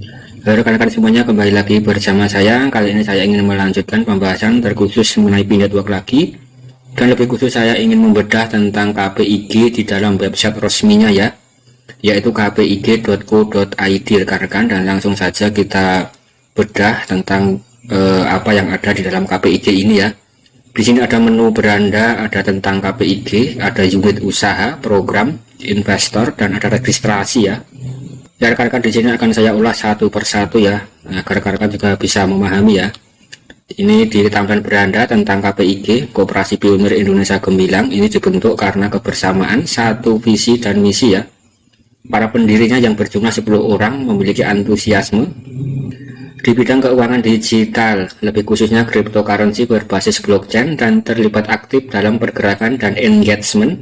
Halo rekan-rekan semuanya, kembali lagi bersama saya. Kali ini saya ingin melanjutkan pembahasan terkhusus mengenai P-Network lagi. Dan lebih khusus saya ingin membedah tentang KPIG di dalam website resminya ya, yaitu kpig.co.id rekan-rekan. Dan langsung saja kita bedah tentang apa yang ada di dalam KPIG ini ya. Di sini ada menu beranda, ada tentang KPIG, ada unit usaha, program, investor, dan ada registrasi ya. Ya rekan-rekan, di sini akan saya ulas satu persatu ya, agar rekan-rekan juga bisa memahami ya. Ini di tampilan beranda tentang KPIG, Koperasi Pionir Indonesia Gemilang. Ini dibentuk karena kebersamaan satu visi dan misi ya. Para pendirinya yang berjumlah 10 orang memiliki antusiasme di bidang keuangan digital, lebih khususnya cryptocurrency berbasis blockchain, dan terlibat aktif dalam pergerakan dan engagement.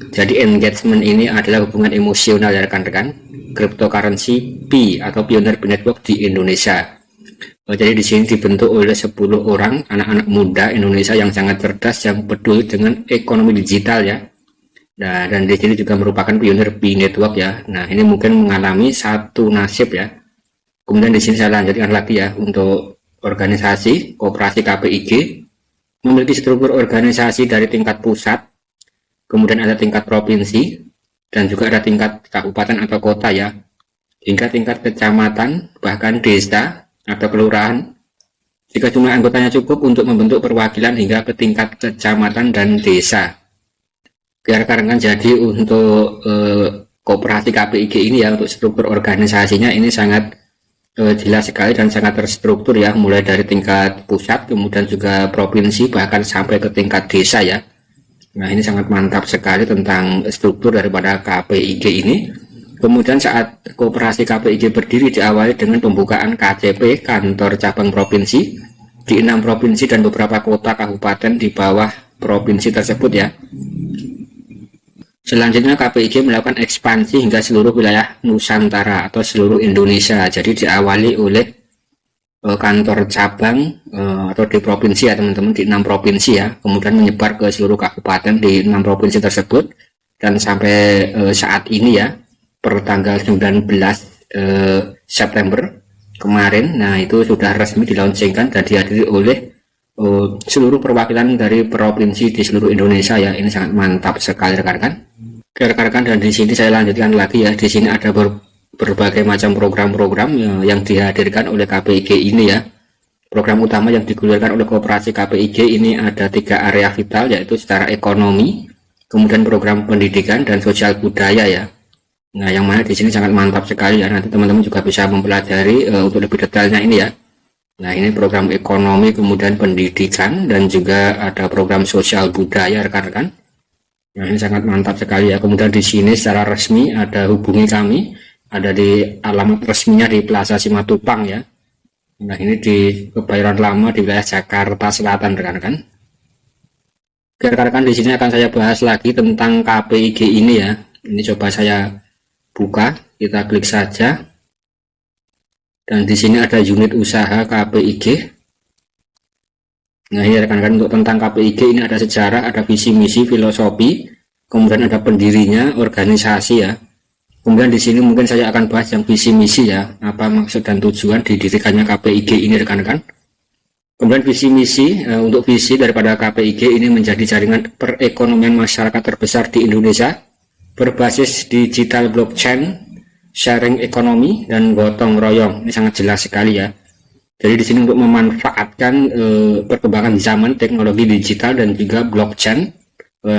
Jadi engagement ini adalah hubungan emosional ya rekan-rekan. Cryptocurrency P atau Pioneer Network di Indonesia. Jadi di sini dibentuk oleh 10 orang anak-anak muda Indonesia yang sangat cerdas, yang peduli dengan ekonomi digital ya. Nah, dan di sini juga merupakan pionir P Network ya. Nah, ini mungkin mengalami satu nasib ya. Kemudian di sini saya lanjutkan lagi ya, untuk organisasi koperasi KPIG memiliki struktur organisasi dari tingkat pusat, kemudian ada tingkat provinsi, dan juga ada tingkat kabupaten atau kota ya, hingga tingkat kecamatan, bahkan desa atau kelurahan, jika jumlah anggotanya cukup untuk membentuk perwakilan hingga ke tingkat kecamatan dan desa. Rekan-rekan, jadi untuk koperasi KPIG ini ya, untuk struktur organisasinya ini sangat jelas sekali dan sangat terstruktur ya, mulai dari tingkat pusat, kemudian juga provinsi, bahkan sampai ke tingkat desa ya. Nah, ini sangat mantap sekali tentang struktur daripada KPIG ini. Kemudian saat koperasi KPIG berdiri diawali dengan pembukaan KCP, kantor cabang provinsi, di 6 provinsi dan beberapa kota kabupaten di bawah provinsi tersebut ya. Selanjutnya KPIG melakukan ekspansi hingga seluruh wilayah Nusantara atau seluruh Indonesia. Jadi diawali oleh kantor cabang atau di provinsi ya teman-teman, di 6 provinsi ya, kemudian menyebar ke seluruh kabupaten di 6 provinsi tersebut, dan sampai saat ini ya, per tanggal 19 September kemarin, nah itu sudah resmi dilaunchingkan dan dihadiri oleh seluruh perwakilan dari provinsi di seluruh Indonesia ya. Ini sangat mantap sekali rekan-rekan. Rekan-rekan, dan di sini saya lanjutkan lagi ya. Di sini ada berbagai macam program-program yang dihadirkan oleh KPIG ini ya. Program utama yang digulirkan oleh koperasi KPIG ini ada 3 area vital, yaitu secara ekonomi, kemudian program pendidikan, dan sosial budaya ya. Nah, yang mana di sini sangat mantap sekali ya. Nanti teman-teman juga bisa mempelajari untuk lebih detailnya ini ya. Nah, ini program ekonomi, kemudian pendidikan, dan juga ada program sosial budaya rekan-rekan. Nah, ini sangat mantap sekali ya. Kemudian di sini secara resmi ada hubungi kami, ada di alamat resminya di Plaza Simatupang ya. Nah, ini di Kebayoran Lama di wilayah Jakarta Selatan rekan-rekan. Rekan-rekan, di sini akan saya bahas lagi tentang KPIG ini ya. Ini coba saya buka, kita klik saja. Dan di sini ada unit usaha KPIG. Nah, ini rekan-rekan, untuk tentang KPIG ini ada sejarah, ada visi misi, filosofi, kemudian ada pendirinya, organisasi ya. Kemudian di sini mungkin saya akan bahas yang visi misi ya, apa maksud dan tujuan didirikannya KPIG ini rekan-rekan. Kemudian visi misi, untuk visi daripada KPIG ini menjadi jaringan perekonomian masyarakat terbesar di Indonesia, berbasis digital blockchain, sharing ekonomi, dan gotong royong. Ini sangat jelas sekali ya. Jadi di sini untuk memanfaatkan perkembangan zaman teknologi digital dan juga blockchain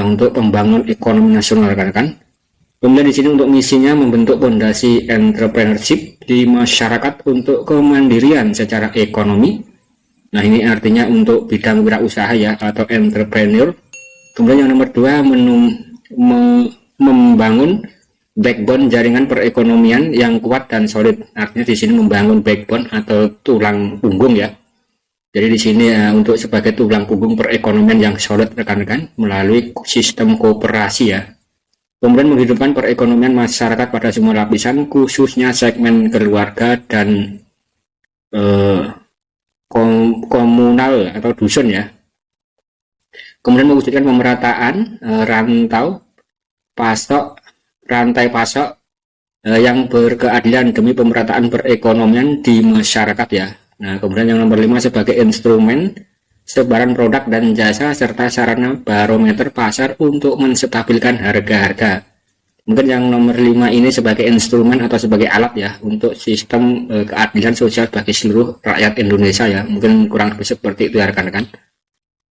untuk pembangunan ekonomi nasional rekan-rekan. Kemudian di sini untuk misinya membentuk fondasi entrepreneurship di masyarakat untuk kemandirian secara ekonomi. Nah, ini artinya untuk bidang wirausaha ya, atau entrepreneur. Kemudian yang nomor 2, membangun backbone jaringan perekonomian yang kuat dan solid. Artinya di sini membangun backbone atau tulang punggung ya. Jadi di sini untuk sebagai tulang punggung perekonomian yang solid rekan-rekan melalui sistem kooperasi ya. Kemudian menghidupkan perekonomian masyarakat pada semua lapisan, khususnya segmen keluarga dan komunal atau dusun ya. Kemudian mewujudkan pemerataan rantai pasok yang berkeadilan demi pemerataan perekonomian di masyarakat ya. Nah, kemudian yang nomor 5 sebagai instrumen sebaran produk dan jasa serta sarana barometer pasar untuk menstabilkan harga-harga. Mungkin yang nomor 5 ini sebagai instrumen atau sebagai alat ya untuk sistem keadilan sosial bagi seluruh rakyat Indonesia ya. Mungkin kurang lebih seperti itu ya rekan-rekan.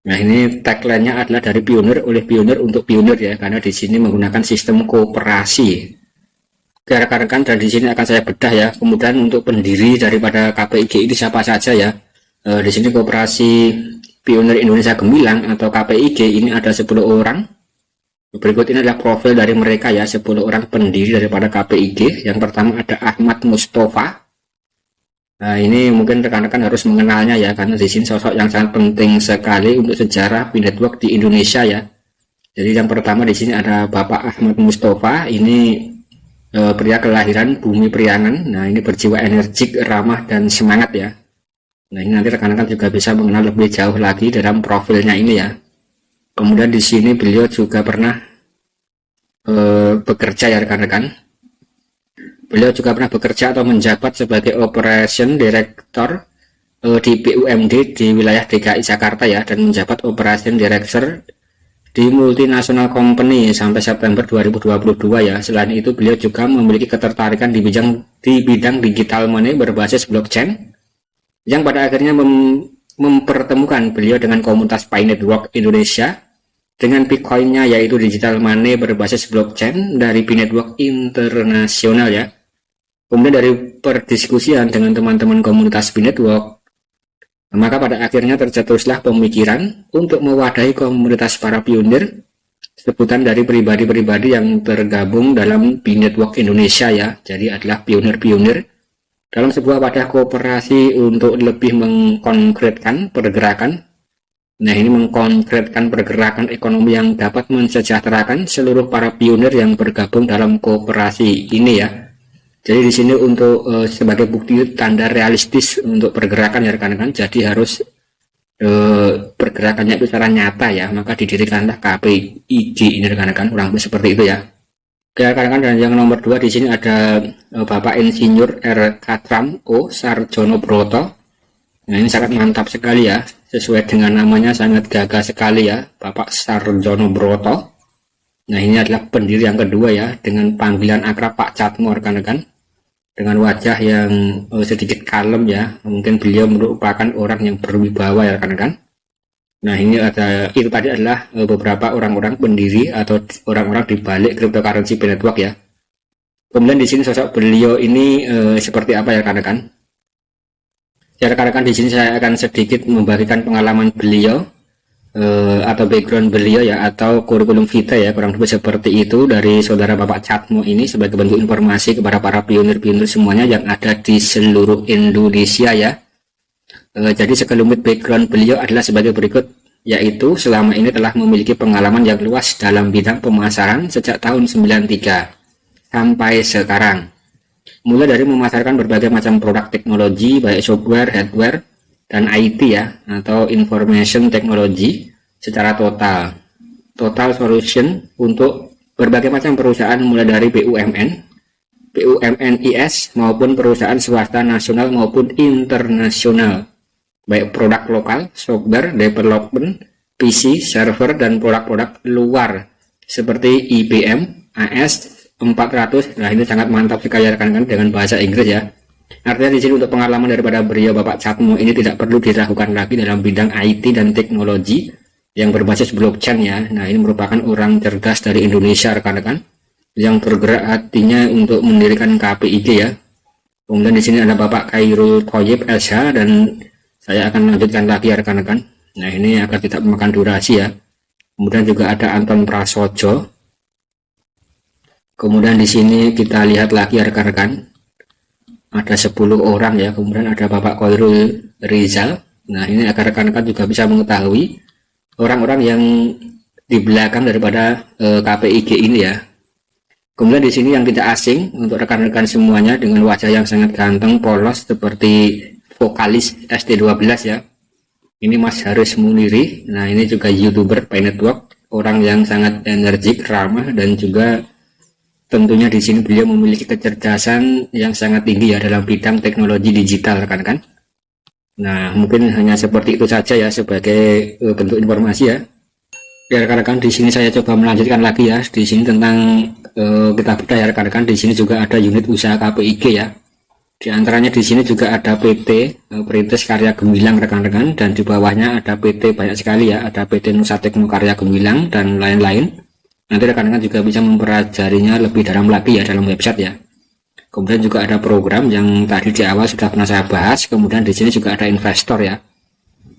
Nah, ini tagline-nya adalah dari pionir oleh pionir untuk pionir ya, karena di sini menggunakan sistem koperasi. Oke rekan-rekan, dan di sini akan saya bedah ya. Kemudian untuk pendiri daripada KPIG ini siapa saja ya. Di sini Koperasi Pionir Indonesia Gemilang atau KPIG ini ada 10 orang. Berikut ini adalah profil dari mereka ya, 10 orang pendiri daripada KPIG. Yang pertama ada Ahmad Mustafa. Nah, ini mungkin rekan-rekan harus mengenalnya ya, karena di sini sosok yang sangat penting sekali untuk sejarah P-Network di Indonesia ya. Jadi yang pertama di sini ada Bapak Ahmad Mustafa. Ini pria kelahiran Bumi Priangan. Nah, ini berjiwa energik, ramah dan semangat ya. Nah, ini nanti rekan-rekan juga bisa mengenal lebih jauh lagi dalam profilnya ini ya. Kemudian di sini beliau juga pernah bekerja ya rekan-rekan. Beliau juga pernah bekerja atau menjabat sebagai Operation Director di BUMD di wilayah DKI Jakarta ya, dan menjabat Operation Director di multinational company sampai September 2022 ya. Selain itu beliau juga memiliki ketertarikan di bidang digital money berbasis blockchain yang pada akhirnya mempertemukan beliau dengan komunitas P-Network Indonesia dengan Bitcoin-nya, yaitu digital money berbasis blockchain dari P-Network Internasional ya. Kemudian dari perdiskusian dengan teman-teman komunitas P-Network, maka pada akhirnya tercetuslah pemikiran untuk mewadahi komunitas para pionir, sebutan dari pribadi-pribadi yang tergabung dalam P-Network Indonesia ya. Jadi adalah pionir-pionir dalam sebuah wadah kooperasi untuk lebih mengkonkretkan pergerakan. Nah, ini mengkonkretkan pergerakan ekonomi yang dapat mensejahterakan seluruh para pionir yang bergabung dalam kooperasi ini ya. Jadi di sini untuk sebagai bukti tanda realistis untuk pergerakan ya rekan-rekan. Jadi harus pergerakannya itu secara nyata ya. Maka didirikanlah KPIG ini rekan-rekan, kurang lebih seperti itu ya. Oke rekan-rekan, dan yang nomor 2 di sini ada Bapak Insinyur R. Katram O. Sarjono Broto. Nah, ini sangat mantap sekali ya. Sesuai dengan namanya sangat gagah sekali ya, Bapak Sarjono Broto. Nah, ini adalah pendiri yang kedua ya, dengan panggilan akrab Pak Catmo rekan-rekan. Dengan wajah yang sedikit kalem ya, mungkin beliau merupakan orang yang berwibawa ya rekan-rekan. Nah, ini itu tadi adalah beberapa orang-orang pendiri atau orang-orang di balik cryptocurrency P-Network ya. Kemudian di sini sosok beliau ini seperti apa ya rekan-rekan? Ya rekan-rekan, di sini saya akan sedikit membagikan pengalaman beliau atau background beliau ya, atau kurikulum vitae ya, kurang lebih seperti itu dari saudara Bapak Catmo ini sebagai bentuk informasi kepada para pionir-pionir semuanya yang ada di seluruh Indonesia ya. Jadi sekelumit background beliau adalah sebagai berikut, yaitu selama ini telah memiliki pengalaman yang luas dalam bidang pemasaran sejak tahun 93 sampai sekarang. Mulai dari memasarkan berbagai macam produk teknologi baik software, hardware, dan IT ya, atau information technology secara total solution untuk berbagai macam perusahaan mulai dari BUMN, BUMNIS maupun perusahaan swasta nasional maupun internasional, baik produk lokal, software development, PC, server, dan produk-produk luar seperti IBM, AS400. Nah, ini sangat mantap sekali rekan-rekan dengan bahasa Inggris ya. Artinya di sini untuk pengalaman daripada beliau Bapak Catmo ini tidak perlu diragukan lagi dalam bidang IT dan teknologi yang berbasis blockchain ya. Nah, ini merupakan orang cerdas dari Indonesia rekan-rekan yang bergerak hatinya untuk mendirikan KPIG ya. Kemudian di sini ada Bapak Khairul Thoyib LH, dan saya akan lanjutkan lagi ya rekan-rekan. Nah, ini akan tidak memakan durasi ya. Kemudian juga ada Anton Prasojo. Kemudian di sini kita lihat lagi ya rekan-rekan, ada 10 orang ya. Kemudian ada Bapak Khairul Rizal. Nah, ini agar rekan-rekan juga bisa mengetahui orang-orang yang di belakang daripada KPIG ini ya. Kemudian di sini yang tidak asing untuk rekan-rekan semuanya, dengan wajah yang sangat ganteng, polos seperti vokalis ST12 ya. Ini Mas Haris Muniri. Nah, ini juga YouTuber P-Network, orang yang sangat energik, ramah, dan juga tentunya di sini beliau memiliki kecerdasan yang sangat tinggi ya dalam bidang teknologi digital rekan-rekan. Nah, mungkin hanya seperti itu saja ya sebagai bentuk informasi ya. Ya rekan-rekan, di sini saya coba melanjutkan lagi ya. Di sini tentang kita bedah ya rekan-rekan. Di sini juga ada unit usaha KPIG ya. Di antaranya di sini juga ada PT Perintis Karya Gemilang rekan-rekan, dan di bawahnya ada PT banyak sekali ya, ada PT Nusa Tekno Karya Gemilang dan lain-lain. Nanti rekan-rekan juga bisa mempelajarinya lebih dalam lagi ya dalam website ya. Kemudian juga ada program yang tadi di awal sudah pernah saya bahas. Kemudian di sini juga ada investor ya.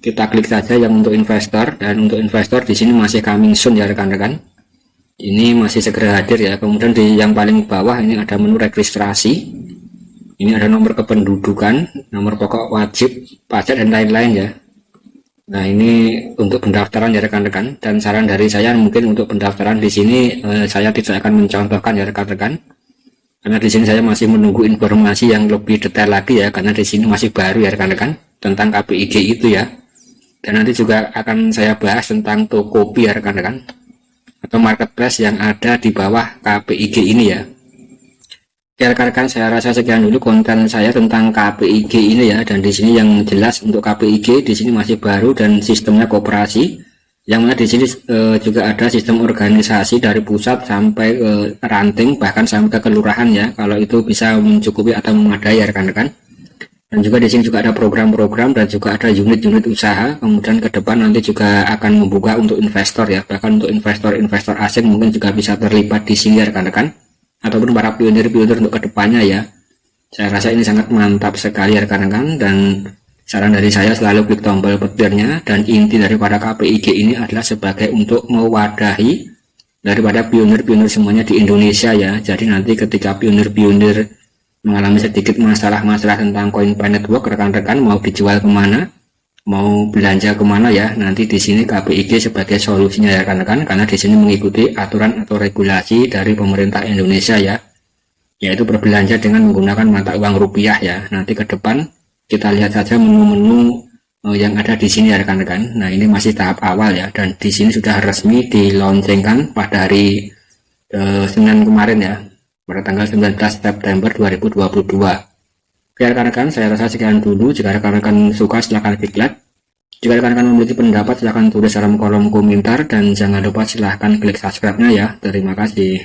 Kita klik saja yang untuk investor, dan untuk investor di sini masih coming soon ya rekan-rekan. Ini masih segera hadir ya. Kemudian di yang paling bawah ini ada menu registrasi. Ini ada nomor kependudukan, nomor pokok wajib pajak dan lain-lain ya. Nah, ini untuk pendaftaran ya rekan-rekan, dan saran dari saya mungkin untuk pendaftaran di sini saya tidak akan mencontohkan ya rekan-rekan. Karena di sini saya masih menunggu informasi yang lebih detail lagi ya, karena di sini masih baru ya rekan-rekan tentang KPIG itu ya. Dan nanti juga akan saya bahas tentang Tokopedia ya rekan-rekan, atau marketplace yang ada di bawah KPIG ini ya. Ya rekan-rekan, saya rasa sekian dulu konten saya tentang KPIG ini ya. Dan di sini yang jelas untuk KPIG di sini masih baru dan sistemnya koperasi. Yang mana di sini juga ada sistem organisasi dari pusat sampai ke ranting, bahkan sampai ke kelurahan ya. Kalau itu bisa mencukupi atau memadai ya rekan-rekan. Dan juga di sini juga ada program-program dan juga ada unit-unit usaha. Kemudian ke depan nanti juga akan membuka untuk investor ya. Bahkan untuk investor-investor asing mungkin juga bisa terlibat di sini ya rekan-rekan, ataupun para pionir-pionir untuk kedepannya ya. Saya rasa ini sangat mantap sekali rekan-rekan, dan saran dari saya selalu klik tombol petirnya. Dan inti daripada KPIG ini adalah sebagai untuk mewadahi daripada pionir-pionir semuanya di Indonesia ya. Jadi nanti ketika pionir-pionir mengalami sedikit masalah-masalah tentang Coinpay Network, rekan-rekan mau dijual kemana, mau belanja kemana ya, nanti di sini KPIG sebagai solusinya ya rekan-rekan, karena di sini mengikuti aturan atau regulasi dari pemerintah Indonesia ya, yaitu berbelanja dengan menggunakan mata uang rupiah ya. Nanti ke depan kita lihat saja menu-menu yang ada di sini ya rekan-rekan. Nah, ini masih tahap awal ya, dan di sini sudah resmi dilaunchingkan pada hari Senin kemarin ya, pada tanggal 19 September 2022. Oke rekan-rekan, saya rasa sekian dulu. Jika rekan-rekan suka silahkan klik like. Jika rekan-rekan memiliki pendapat silahkan tulis dalam kolom komentar, dan jangan lupa silahkan klik subscribe-nya ya. Terima kasih.